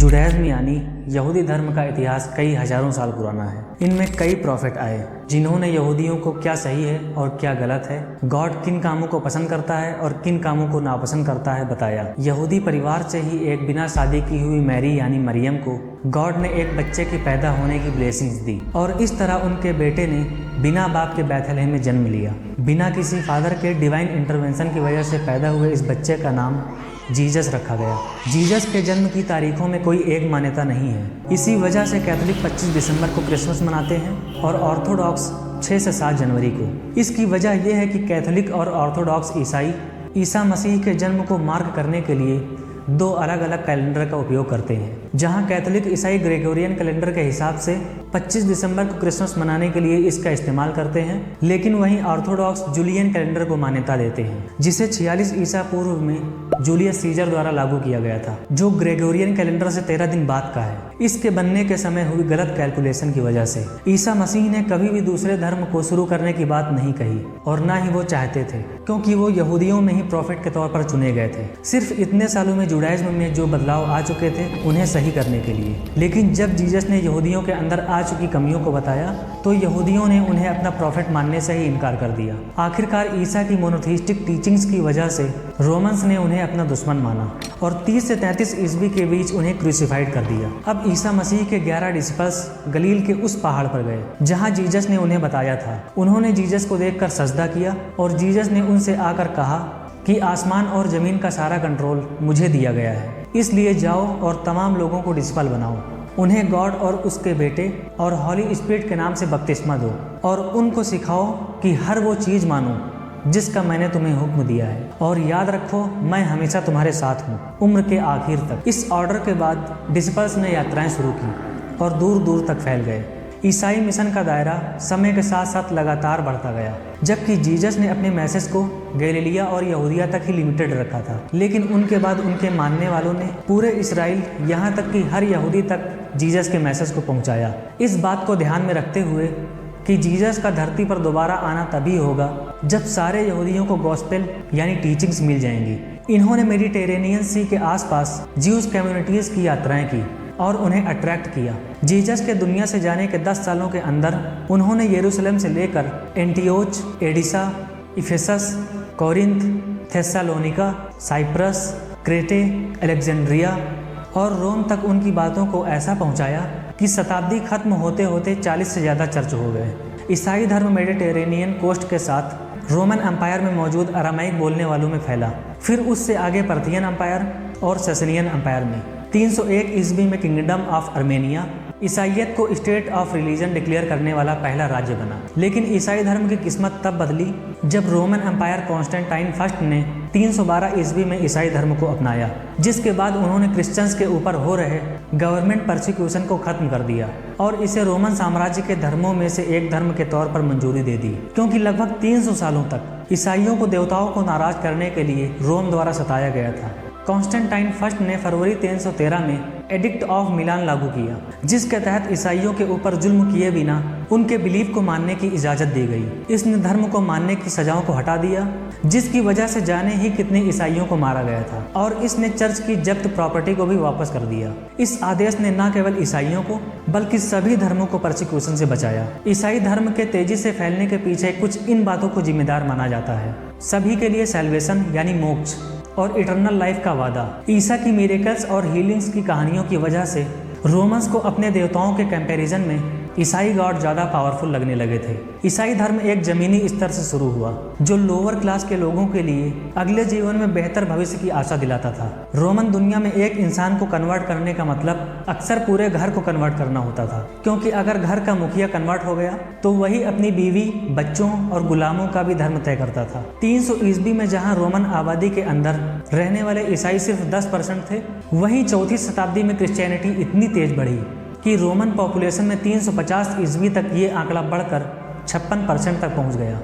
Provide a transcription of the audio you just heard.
Judaism यानी यहूदी धर्म का इतिहास कई हजारों साल पुराना है। इनमें कई प्रॉफिट आए जिन्होंने यहूदियों को क्या सही है और क्या गलत है, गॉड किन कामों को पसंद करता है और किन कामों को नापसंद करता है बताया। यहूदी परिवार से ही एक बिना शादी की हुई मैरी यानी मरियम को गॉड ने एक बच्चे की पैदा होने की ब्लेसिंग्स दी और इस तरह उनके बेटे ने बिना बाप के बैथलहम में जन्म लिया। बिना किसी फादर के डिवाइन इंटरवेंशन की वजह से पैदा हुए इस बच्चे का नाम जीसस रखा गया। जीसस के जन्म की तारीखों में कोई एक मान्यता नहीं है। इसी वजह से कैथोलिक 25 दिसंबर को क्रिसमस मनाते हैं और ऑर्थोडॉक्स 6 से 7 जनवरी को। इसकी वजह यह है कि कैथोलिक और ऑर्थोडॉक्स ईसाई ईसा मसीह के जन्म को मार्क करने के लिए 2 अलग अलग कैलेंडर का उपयोग करते हैं। जहां कैथोलिक ईसाई ग्रेगोरियन कैलेंडर के हिसाब से 25 दिसंबर को क्रिसमस मनाने के लिए इसका इस्तेमाल करते हैं, लेकिन वहीं ऑर्थोडॉक्स जूलियन कैलेंडर को मान्यता देते हैं, जिसे 46 ईसा पूर्व में जूलियस सीजर द्वारा लागू किया गया था, जो ग्रेगोरियन कैलेंडर से 13 दिन बाद का है। इसके बनने के समय हुई गलत कैलकुलेशन की वजह से ईसा मसीह ने कभी भी दूसरे धर्म को शुरू करने की बात नहीं कही और ना ही वो चाहते थे, क्योंकि वो यहूदियों में ही प्रॉफिट के तौर पर चुने गए थे। सिर्फ इतने सालों में जुडाइज्म में जो बदलाव आ चुके थे उन्हें सही करने के लिए। लेकिन जब जीसस ने यहूदियों के अंदर आ चुकी कमियों को बताया तो यहूदियों ने उन्हें अपना प्रॉफिट मानने से ही इनकार कर दिया। आखिरकार ईसा की मोनोथीस्टिक टीचिंग्स की वजह से रोमन्स ने उन्हें अपना दुश्मन माना और 30 से 33 ईस्वी के बीच उन्हें क्रूसिफाइड कर दिया। अब ईसा मसीह के 11 डिसिपल्स गलील के उस पहाड़ पर गए जहां जीसस ने उन्हें बताया था। उन्होंने जीसस को देखकर सजदा किया और जीसस ने उनसे आकर कहा कि आसमान और जमीन का सारा कंट्रोल मुझे दिया गया है, इसलिए जाओ और तमाम लोगों को डिसिपल बनाओ, उन्हें गॉड और उसके बेटे और हॉली स्पिरिट के नाम से बपतिस्मा दो और उनको सिखाओ कि हर वो चीज़ मानो जिसका मैंने तुम्हें हुक्म दिया है, और याद रखो मैं हमेशा तुम्हारे साथ हूँ उम्र के आखिर तक। इस ऑर्डर के बाद डिसिपल्स ने यात्राएं शुरू की और दूर दूर तक फैल गए। ईसाई मिशन का दायरा समय के साथ साथ लगातार बढ़ता गया, जबकि जीसस ने अपने मैसेज को गैलीलिया और यहूदिया तक ही लिमिटेड रखा था। लेकिन उनके बाद उनके मानने वालों ने पूरे इस्राएल यहाँ तक कि हर यहूदी तक जीसस के मैसेज को पहुँचाया। इस बात को ध्यान में रखते हुए कि जीसस का धरती पर दोबारा आना तभी होगा जब सारे यहूदियों को गॉस्पेल यानी टीचिंग्स मिल जाएंगी। इन्होंने मेडिटेरेनियन सी के आसपास ज्यूज कम्युनिटीज की यात्राएं की और उन्हें अट्रैक्ट किया। जीसस के दुनिया से जाने के 10 सालों के अंदर उन्होंने यरूशलेम से लेकर एंटियोच, एडिसा, इफेसस, कोरिंथ, थेस्सालोनिका, साइप्रस, क्रेटे, अलेक्जेंड्रिया और रोम तक उनकी बातों को ऐसा पहुंचाया कि शताब्दी खत्म होते होते 40 से ज़्यादा चर्च हो गए। ईसाई धर्म मेडिटेरेनियन कोस्ट के साथ रोमन एम्पायर में मौजूद अरामाइक बोलने वालों में फैला, फिर उससे आगे पर्थियन एम्पायर और सेसनियन एम्पायर में। 301 ईस्वी में किंगडम ऑफ अर्मेनिया ईसाइयत को स्टेट ऑफ रिलीजन डिक्लेयर करने वाला पहला राज्य बना। लेकिन ईसाई धर्म की किस्मत तब बदली जब रोमन एम्पायर कॉन्स्टेंटाइन फर्स्ट ने 312 ईस्वी में ईसाई धर्म को अपनाया, जिसके बाद उन्होंने क्रिश्चियंस के ऊपर हो रहे गवर्नमेंट परसिक्यूशन को खत्म कर दिया और इसे रोमन साम्राज्य के धर्मों में से एक धर्म के तौर पर मंजूरी दे दी, क्योंकि लगभग 300 सालों तक ईसाइयों को देवताओं को नाराज करने के लिए रोम द्वारा सताया गया था। कॉन्स्टेंटाइन फर्स्ट ने फरवरी 313 में एडिक्ट ऑफ मिलान लागू किया, जिसके तहत ईसाइयों के ऊपर जुल्म किए बिना उनके बिलीफ को मानने की इजाज़त दी गई। इसने धर्म को मानने की सजाओं को हटा दिया, जिसकी वजह से जाने ही कितने ईसाइयों को मारा गया था, और इसने चर्च की जब्त प्रॉपर्टी को भी वापस कर दिया। इस आदेश ने न केवल ईसाइयों को बल्कि सभी धर्मों को परसिक्यूशन से बचाया। ईसाई धर्म के तेजी से फैलने के पीछे कुछ इन बातों को जिम्मेदार माना जाता है। सभी के लिए सैल्वेशन यानी मोक्ष और इटर्नल लाइफ का वादा। ईसा की मिरेकल्स और हीलिंग्स की कहानियों की वजह से रोमन्स को अपने देवताओं के कंपैरिजन में ईसाई गॉड ज़्यादा पावरफुल लगने लगे थे। ईसाई धर्म एक ज़मीनी स्तर से शुरू हुआ जो लोअर क्लास के लोगों के लिए अगले जीवन में बेहतर भविष्य की आशा दिलाता था। रोमन दुनिया में एक इंसान को कन्वर्ट करने का मतलब अक्सर पूरे घर को कन्वर्ट करना होता था, क्योंकि अगर घर का मुखिया कन्वर्ट हो गया तो वही अपनी बीवी, बच्चों और गुलामों का भी धर्म तय करता था। 300 ईस्वी में जहाँ रोमन आबादी के अंदर रहने वाले ईसाई सिर्फ 10% थे, वहीं 4वीं शताब्दी में क्रिश्चियनिटी इतनी तेज बढ़ी कि रोमन पॉपुलेशन में 350 ईस्वी तक ये आंकड़ा बढ़कर 56% तक पहुंच गया।